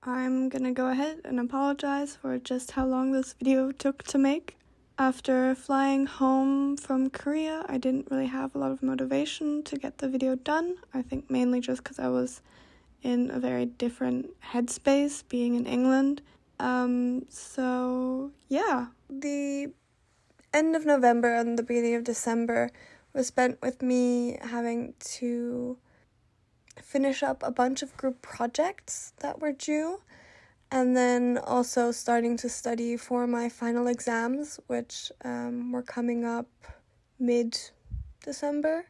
I'm gonna go ahead and apologize for just how long this video took to make. After flying home from Korea, I didn't really have a lot of motivation to get the video done. I think mainly just because I was in a very different headspace being in England. So yeah, the end of November and the beginning of December was spent with me having to finish up a bunch of group projects that were due, and then also starting to study for my final exams, which were coming up mid-December,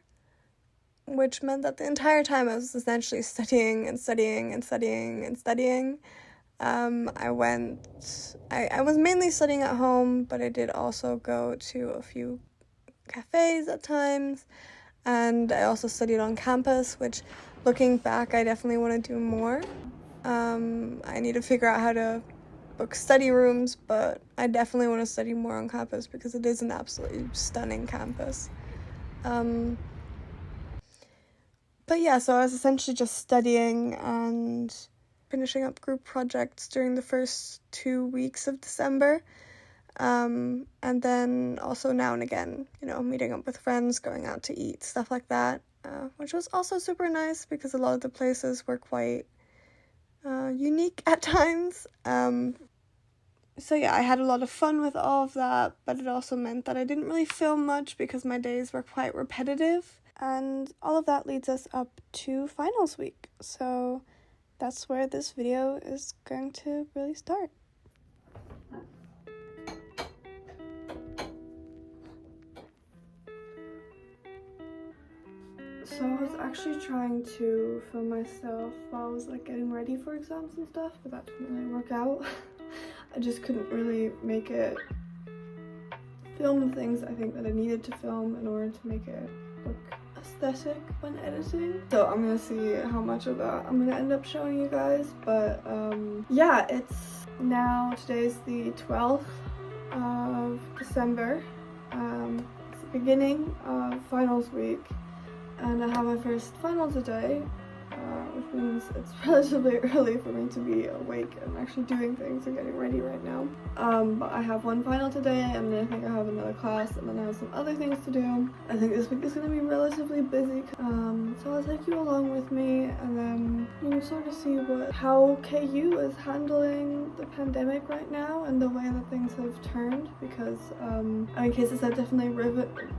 which meant that the entire time I was essentially studying and studying and studying and studying. I was mainly studying at home, but I did also go to a few cafes at times, and I also studied on campus, which, looking back, I definitely want to do more. I need to figure out how to book study rooms, but I definitely want to study more on campus because it is an absolutely stunning campus. But yeah, so I was essentially just studying and finishing up group projects during the first 2 weeks of December. And then also now and again, meeting up with friends, going out to eat, stuff like that, which was also super nice because a lot of the places were quite unique at times. So yeah, I had a lot of fun with all of that, but it also meant that I didn't really film much because my days were quite repetitive. And all of that leads us up to finals week. So that's where this video is going to really start. So I was actually trying to film myself while I was getting ready for exams and stuff, but that didn't really work out. I just couldn't really make it film the things I think that I needed to film in order to make it look aesthetic when editing. So I'm gonna see how much of that I'm gonna end up showing you guys, but yeah, today's the 12th of December. It's the beginning of finals week, and I have my first final today, which means it's relatively early for me to be awake and actually doing things and getting ready right now. But I have one final today, and then I think I have another class, and then I have some other things to do. I think this week is going to be relatively busy, so I'll take you along with me, and then you can sort of see how KU is handling the pandemic right now and the way that things have turned, because cases have definitely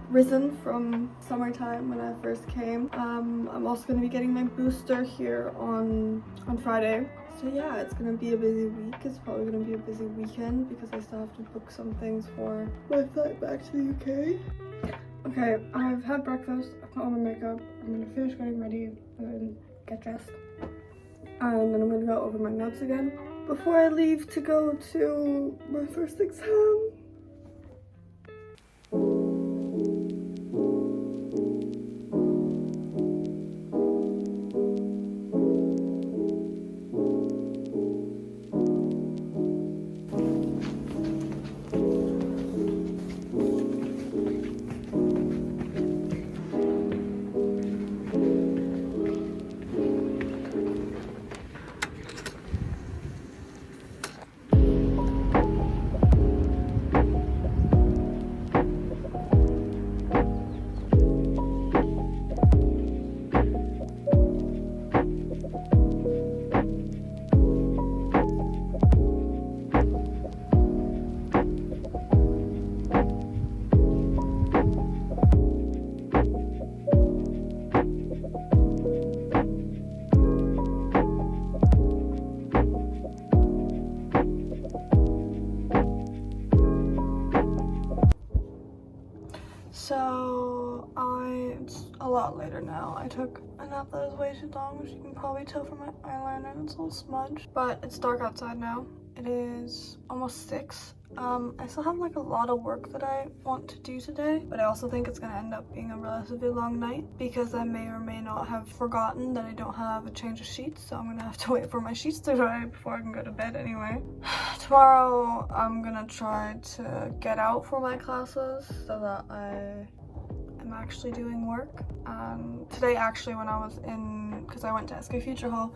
risen from summertime when I first came. I'm also going to be getting my booster here on Friday. So yeah, it's going to be a busy week. It's probably going to be a busy weekend because I still have to book some things for my flight back to the UK. Okay, I've had breakfast, I've put on my makeup, I'm going to finish getting ready and get dressed. And then I'm going to go over my notes again before I leave to go to my first exam. So it's a lot later now. I took a nap that was way too long, which you can probably tell from my eyeliner. It's all smudged. But it's dark outside now, It is almost 6. I still have like a lot of work that I want to do today, but I also think it's gonna end up being a relatively long night because I may or may not have forgotten that I don't have a change of sheets, so I'm gonna have to wait for my sheets to dry before I can go to bed anyway. Tomorrow I'm gonna try to get out for my classes so that I am actually doing work. Today actually when I was in, because I went to SK Future Hall,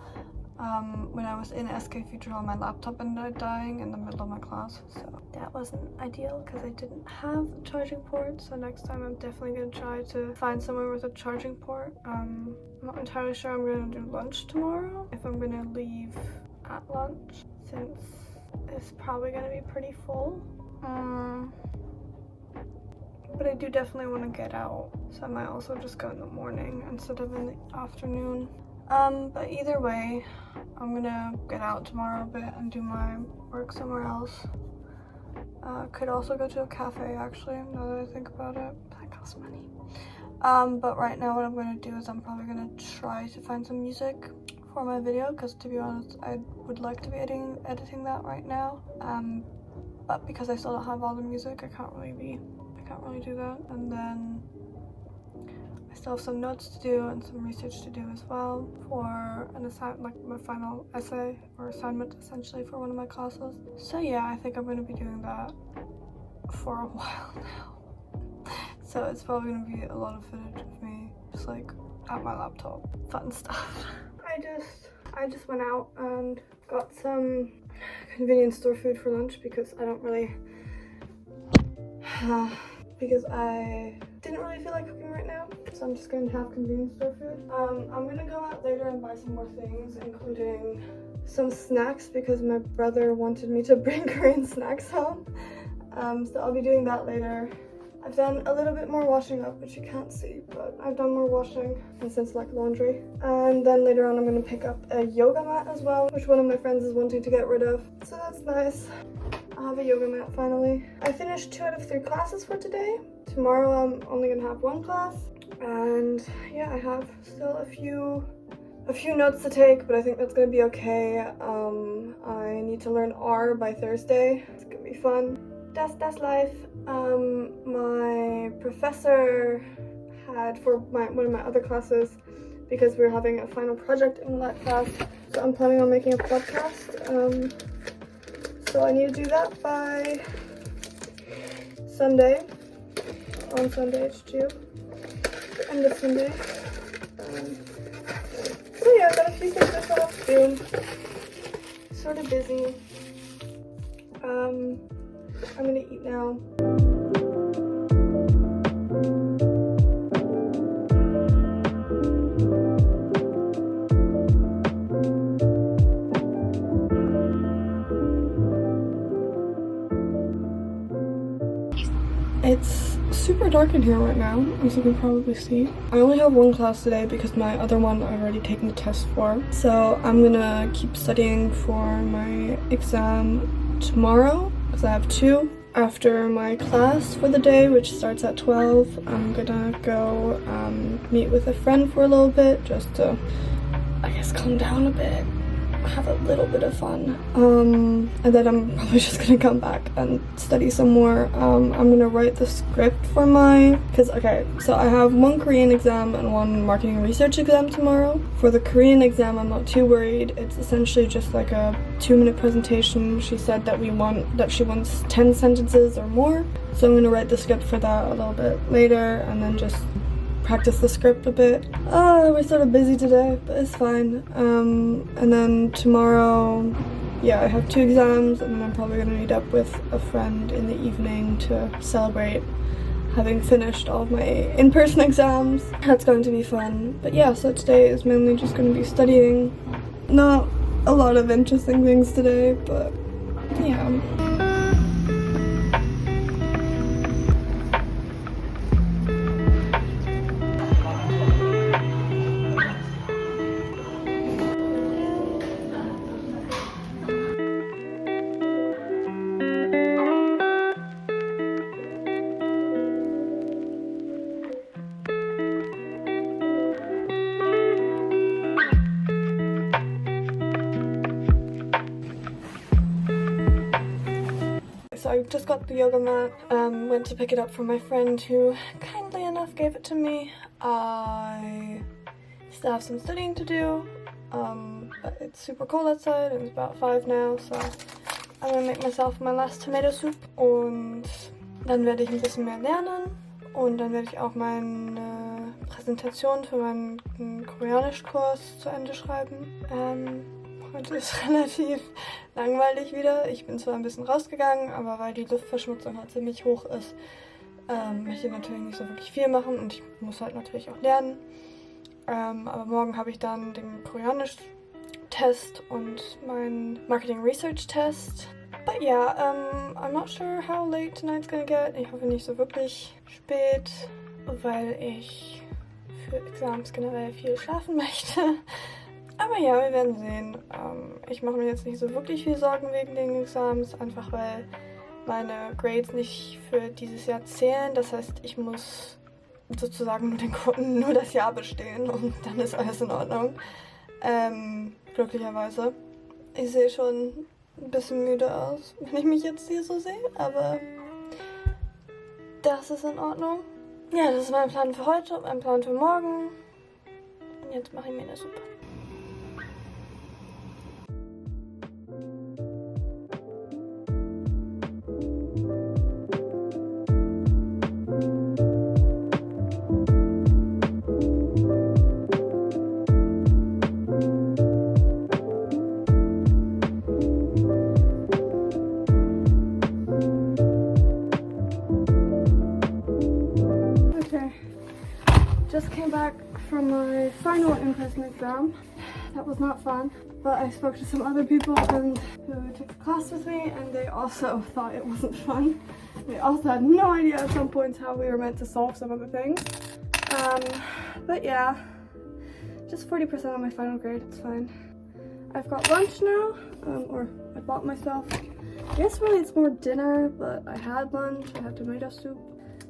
when I was in SK Future Hall, my laptop ended up dying in the middle of my class, so that wasn't ideal because I didn't have a charging port. So next time I'm definitely gonna try to find somewhere with a charging port. I'm not entirely sure I'm gonna do lunch tomorrow, if I'm gonna leave at lunch, since it's probably gonna be pretty full. But I do definitely want to get out, so I might also just go in the morning instead of in the afternoon. But either way, I'm gonna get out tomorrow a bit and do my work somewhere else. Could also go to a cafe actually, now that I think about it. That costs money. But right now what I'm gonna do is I'm probably gonna try to find some music for my video, because to be honest, I would like to be editing that right now. But because I still don't have all the music, I can't really do that. And then I still have some notes to do and some research to do as well for an assignment, like my final essay or assignment essentially for one of my classes. So yeah, I think I'm going to be doing that for a while now. So it's probably going to be a lot of footage of me just like at my laptop, fun stuff. I just went out and got some convenience store food for lunch because I don't really because I didn't really feel like cooking right now, so I'm just going to have convenience store food. I'm gonna go out later and buy some more things, including some snacks because my brother wanted me to bring Korean snacks home. So I'll be doing that later. I've done a little bit more washing up, which you can't see, but I've done more washing and since like laundry. And then later on I'm gonna pick up a yoga mat as well, which one of my friends is wanting to get rid of, so that's nice. I have a yoga mat finally. I finished 2 out of 3 classes for today. Tomorrow I'm only gonna have 1 class. And yeah, I have still a few notes to take, but I think that's gonna be okay. I need to learn R by Thursday. It's gonna be fun. That's life. My professor had for one of my other classes, because we're having a final project in that class, so I'm planning on making a podcast. So I need to do that by Sunday. On Sunday it's due. The end of Sunday. So yeah, I've got a few things I still have to do. Sort of busy. I'm gonna eat now. It's super dark in here right now, as you can probably see. I only have 1 class today because my other one I've already taken the test for. So I'm gonna keep studying for my exam tomorrow, because I have 2. After my class for the day, which starts at 12, I'm gonna go meet with a friend for a little bit, just to, I guess, calm down a bit, have a little bit of fun. And then I'm probably just gonna come back and study some more. I'm gonna write the script for okay, so I have 1 Korean exam and 1 marketing and research exam tomorrow. For the Korean exam, I'm not too worried. It's essentially just like a 2-minute presentation. She said that she wants 10 sentences or more. So I'm gonna write the script for that a little bit later and then just practice the script a bit. We're sort of busy today, but it's fine. And then tomorrow, yeah, I have 2 exams, and then I'm probably gonna meet up with a friend in the evening to celebrate having finished all of my in-person exams. That's going to be fun. But yeah, so today is mainly just gonna be studying. Not a lot of interesting things today, but yeah. so I just got the yoga mat, went to pick it up from my friend who kindly enough gave it to me. I still have some studying to do, but it's super cold outside and it's about 5 now, so I'm gonna make myself my last tomato soup und dann werde ich ein bisschen mehr lernen und dann werde ich auch meine Präsentation für meinen Koreanischkurs zu Ende schreiben. Heute ist relativ langweilig wieder. Ich bin zwar ein bisschen rausgegangen, aber weil die Luftverschmutzung halt ziemlich hoch ist, möchte ich natürlich nicht so wirklich viel machen und ich muss halt natürlich auch lernen. Aber morgen habe ich dann den Koreanisch-Test und meinen Marketing Research-Test. But yeah, I'm not sure how late tonight's gonna get. Ich hoffe nicht so wirklich spät, weil ich für Exams generell viel schlafen möchte. Aber ja, wir werden sehen. Ich mache mir jetzt nicht so wirklich viel Sorgen wegen den Exams, einfach weil meine Grades nicht für dieses Jahr zählen. Das heißt, ich muss sozusagen nur das Jahr bestehen und dann ist alles in Ordnung. Glücklicherweise. Ich sehe schon ein bisschen müde aus, wenn ich mich jetzt hier so sehe, aber das ist in Ordnung. Ja, das ist mein Plan für heute, mein Plan für morgen. Und jetzt mache ich mir eine Suppe. Just came back from my final in-person exam. That was not fun, but I spoke to some other people who took the class with me and they also thought it wasn't fun. They also had no idea at some points how we were meant to solve some of the things. But yeah, just 40% on my final grade, it's fine. I've got lunch now, or I bought myself. I guess really it's more dinner, but I had lunch, I had tomato soup,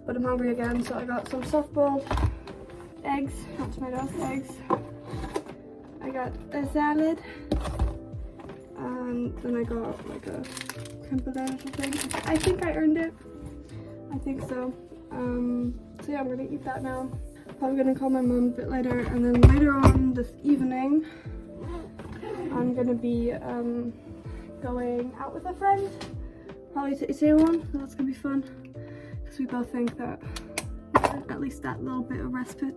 but I'm hungry again, so I got some soft-boiled eggs, not tomatoes, eggs. I got a salad, and then I got like a creme brulee thing. I think I earned it. I think so. So yeah, I'm gonna eat that now. Probably gonna call my mom a bit later, and then later on this evening, I'm gonna be going out with a friend, probably to Seoul. That's gonna be fun, because we both think that at least that little bit of respite.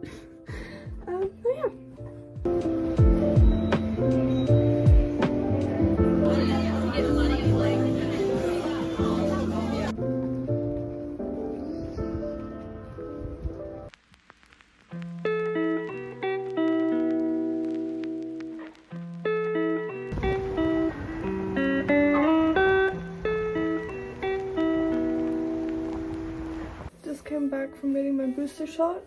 But yeah. Just came back from getting my booster shot.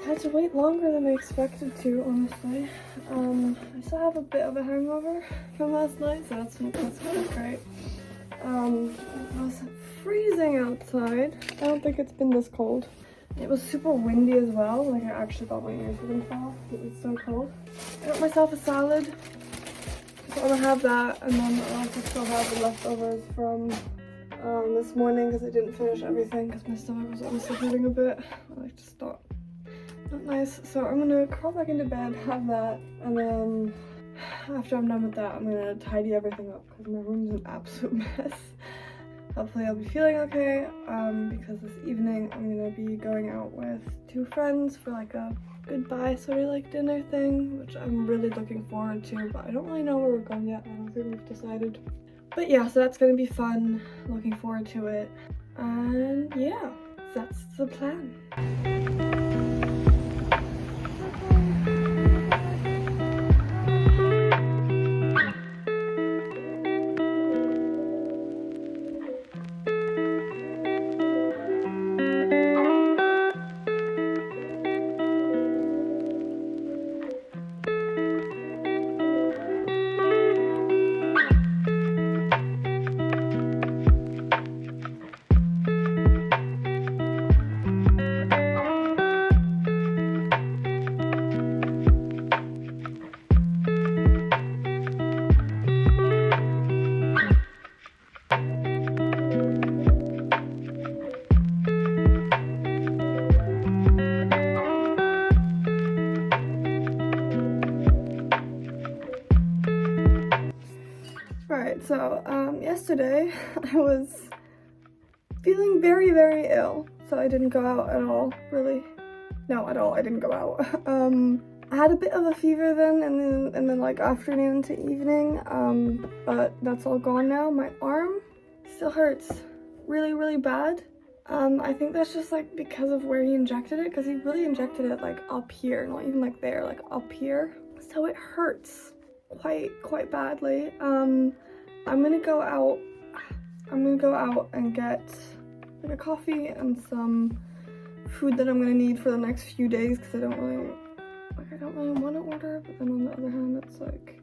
I had to wait longer than I expected to, honestly. I still have a bit of a hangover from last night, so that's not great. It was freezing outside. I don't think it's been this cold. It was super windy as well. Like, I actually thought my ears were gonna fall. It was so cold. I got myself a salad. So I'm gonna have that, and then I also still have the leftovers from this morning because I didn't finish everything because my stomach was honestly hurting a bit. Like, just not nice. So I'm gonna crawl back into bed, have that, and then after I'm done with that, I'm gonna tidy everything up because my room's an absolute mess. Hopefully I'll be feeling okay, because this evening I'm gonna be going out with 2 friends for like a goodbye sort of like dinner thing, which I'm really looking forward to, but I don't really know where we're going yet. I don't think we've decided. But yeah, so that's gonna be fun. Looking forward to it. And yeah, that's the plan. So, yesterday I was feeling very, very ill, so I didn't go out at all, really. No, at all, I didn't go out. I had a bit of a fever then, and then like afternoon to evening, but that's all gone now. My arm still hurts really, really bad. I think that's just like because of where he injected it, because he really injected it like up here, not even like there, like up here. So it hurts quite badly. I'm gonna go out and get like a coffee and some food that I'm gonna need for the next few days, because I don't really want to order, but then on the other hand it's like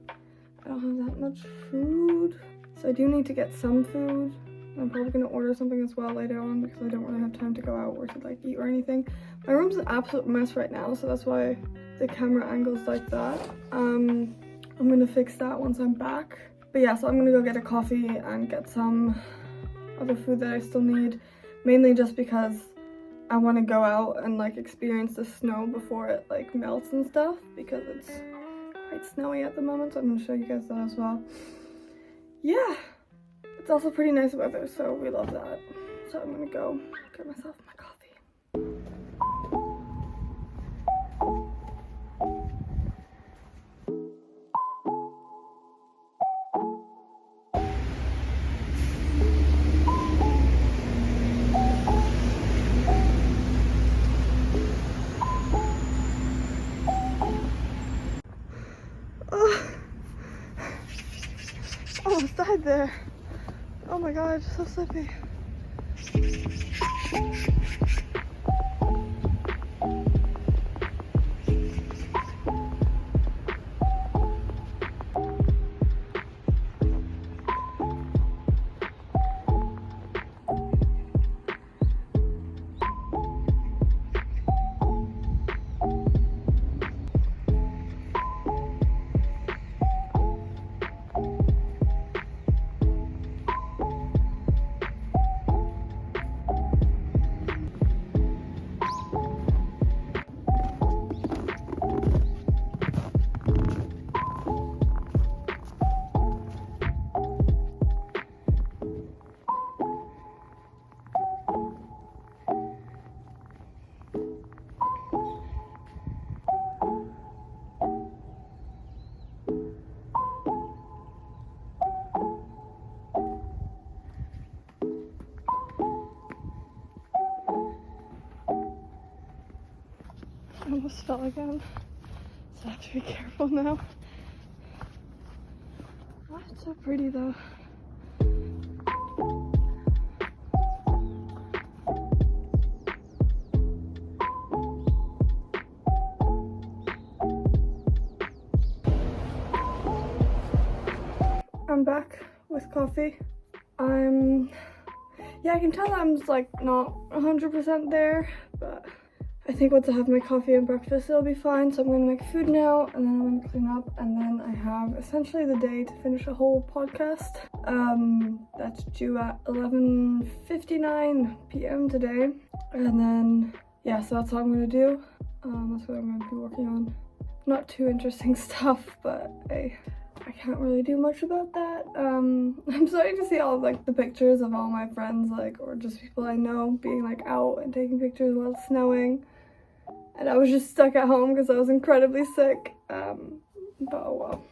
I don't have that much food, so I do need to get some food. I'm probably gonna order something as well later on, because I don't really have time to go out or to like eat or anything. My room's an absolute mess right now, so that's why the camera angle's like that. I'm gonna fix that once I'm back. But yeah, so I'm gonna go get a coffee and get some other food that I still need, mainly just because I want to go out and like experience the snow before it like melts and stuff, because it's quite snowy at the moment, so I'm gonna show you guys that as well. Yeah, it's also pretty nice weather, so we love that. So I'm gonna go get myself my coffee. Almost died there. Oh my god, so slippy. I almost fell again, so I have to be careful now. Oh, it's so pretty though. I'm back with coffee. Yeah, I can tell I'm just like not 100% there, but I think once I have my coffee and breakfast, it'll be fine. So I'm gonna make food now, and then I'm gonna clean up, and then I have essentially the day to finish a whole podcast. That's due at 11:59 p.m. today, and then yeah, so that's what I'm gonna do. That's what I'm gonna be working on. Not too interesting stuff, but I can't really do much about that. I'm starting to see all like the pictures of all my friends, like, or just people I know being like out and taking pictures while it's snowing. And I was just stuck at home because I was incredibly sick. But oh well.